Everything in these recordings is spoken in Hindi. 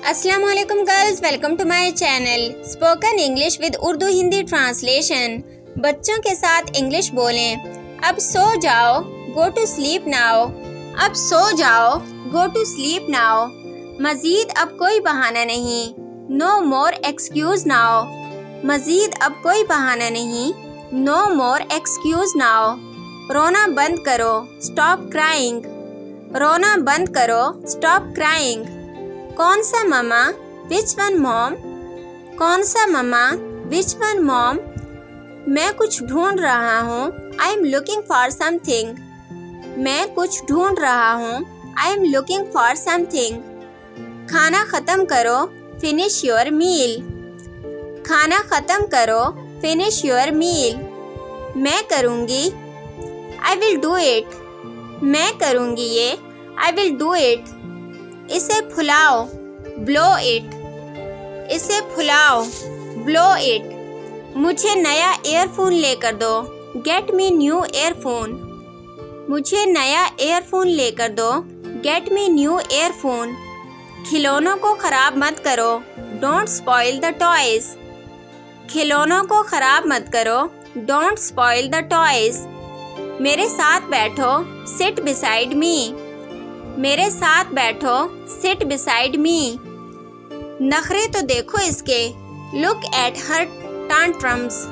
अस्सलाम वालेकुम girls, welcome to my channel spoken English with Urdu Hindi translation. बच्चों के साथ इंग्लिश बोलें। अब सो जाओ, गो टू स्लीप नाउ। अब सो जाओ, गो टू स्लीप नाउ। मजीद अब कोई बहाना नहीं, नो मोर एक्सक्यूज नाउ। मजीद अब कोई बहाना नहीं, नो मोर एक्सक्यूज नाउ। रोना बंद करो, स्टॉप क्राइंग। रोना बंद करो, स्टॉप क्राइंग। कौन सा ममा, विच वन मॉम। कौन सा ममा, विच वन मॉम। मैं कुछ ढूंढ रहा हूँ, I am looking for something. मैं कुछ ढूंढ रहा हूँ, I am looking for something. खाना ख़त्म करो, फिनिश योर मील। खाना ख़त्म करो, फिनिश योर मील। मैं करूँगी, आई विल डू इट। मैं करूँगी ये, आई विल डू इट। इसे फुलाओ, ब्लो इट। इसे फुलाओ, ब्लो इट। मुझे नया ईयरफोन लेकर दो, गेट मी न्यू ईयरफोन। मुझे नया ईयरफोन लेकर दो, गेट मी न्यू ईयरफोन। खिलौनों को ख़राब मत करो, डोंट स्पॉइल द टॉयज़। खिलौनों को ख़राब मत करो, डोंट स्पॉइल द टॉयज़। मेरे साथ बैठो, सिट बिसाइड मी। मेरे साथ बैठो, सिट बिसाइड मी। नखरे तो देखो इसके, लुक एट हर टांट्रम्स।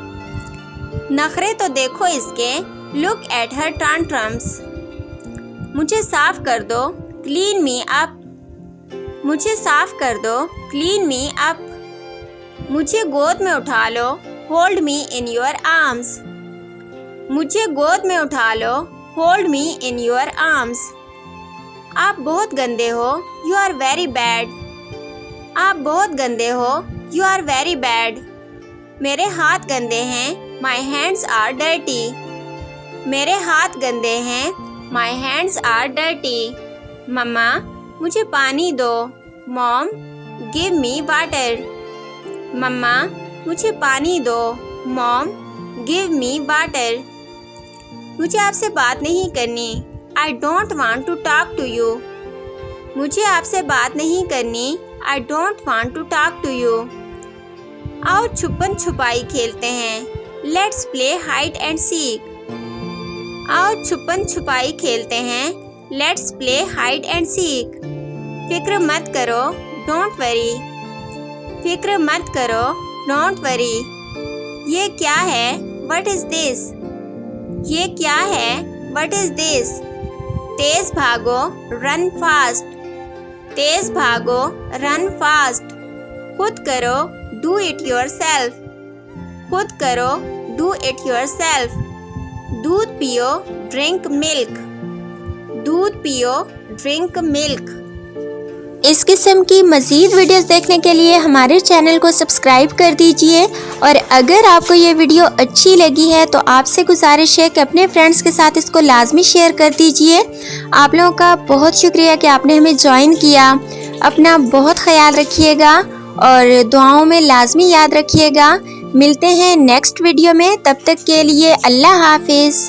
नखरे तो देखो इसके, लुक एट हर टांट्रम्स। मुझे साफ कर दो, क्लीन मी अप। मुझे साफ कर दो, क्लीन मी अप। मुझे गोद में उठा लो, hold me in your arms. मुझे गोद में उठा लो, hold me in your arms. आप बहुत गंदे हो, यू आर वेरी बैड। आप बहुत गंदे हो, यू आर वेरी बैड। मेरे हाथ गंदे हैं, माई हैंड्स आर डर्टी। मेरे हाथ गंदे हैं, माई हैंड्स आर डर्टी। मम्मा मुझे पानी दो, मॉम गिव मी वाटर। मम्मा मुझे पानी दो, मॉम गिव मी वाटर। मुझे आपसे बात नहीं करनी, I don't want to talk to you. मुझे आपसे बात नहीं करनी, I don't want to talk to you. आओ छुपन छुपाई खेलते हैं, Let's play hide and seek. आओ छुपन छुपाई खेलते हैं, Let's play hide and seek. फिक्र मत करो, Don't worry. फिक्र मत करो, Don't worry. ये क्या है, What is this? ये क्या है, What is this? तेज भागो, रन फास्ट। तेज भागो, रन फास्ट। खुद करो, डू इट योरसेल्फ। खुद करो, डू इट योरसेल्फ। दूध पियो, ड्रिंक मिल्क। दूध पियो, ड्रिंक मिल्क। इस किस्म की मज़ीद वीडियोस देखने के लिए हमारे चैनल को सब्सक्राइब कर दीजिए। और अगर आपको ये वीडियो अच्छी लगी है तो आपसे गुजारिश है कि अपने फ्रेंड्स के साथ इसको लाजमी शेयर कर दीजिए। आप लोगों का बहुत शुक्रिया कि आपने हमें ज्वाइन किया। अपना बहुत ख्याल रखिएगा और दुआओं में लाजमी याद रखिएगा। मिलते हैं नेक्स्ट वीडियो में, तब तक के लिए अल्लाह हाफिज़।